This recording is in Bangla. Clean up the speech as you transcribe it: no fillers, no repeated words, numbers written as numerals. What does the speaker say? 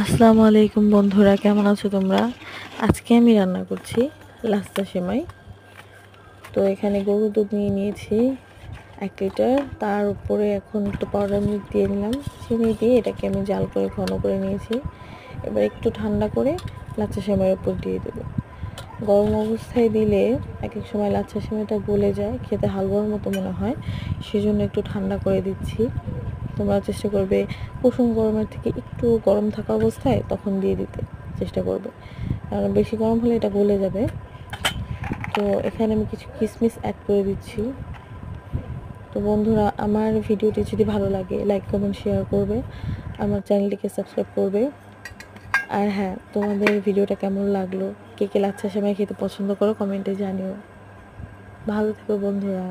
আসসালামু আলাইকুম বন্ধুরা, কেমন আছো তোমরা? আজকে আমি রান্না করছি লাচ্ছা সেমাই। তো এখানে গরুর দুধ নিয়ে নিয়েছি 1 লিটার। তার উপরে এখন একটু পাউডার মিল্ক দিয়ে নিলাম, চিনি দিয়ে এটাকে আমি জাল করে ঘন করে নিয়েছি। এবার একটু ঠান্ডা করে লাচ্ছা সেমাইয়ের উপর দিয়ে দেবো। গরম অবস্থায় দিলে এক এক সময় লাচ্ছা সেমাইটা গলে যায়, খেতে হালুয়ার মতো মনে হয়, সেজন্য একটু ঠান্ডা করে দিচ্ছি। তোমরা চেষ্টা করবে কুসুম গরমের থেকে একটু গরম থাকা অবস্থায় তখন দিয়ে দিতে চেষ্টা করবে, কারণ বেশি গরম হলে এটা গলে যাবে। তো এখানে আমি কিছু কিশমিশ অ্যাড করে দিচ্ছি। তো বন্ধুরা, আমার ভিডিওটি যদি ভালো লাগে লাইক কমেন্ট শেয়ার করবে, আমার চ্যানেলটিকে সাবস্ক্রাইব করবে। আর হ্যাঁ, তোমাদের ভিডিওটা কেমন লাগলো, কে কে লাচ্ছা সেমাই খেতে পছন্দ করো কমেন্টে জানিও। ভালো থেকো বন্ধুরা।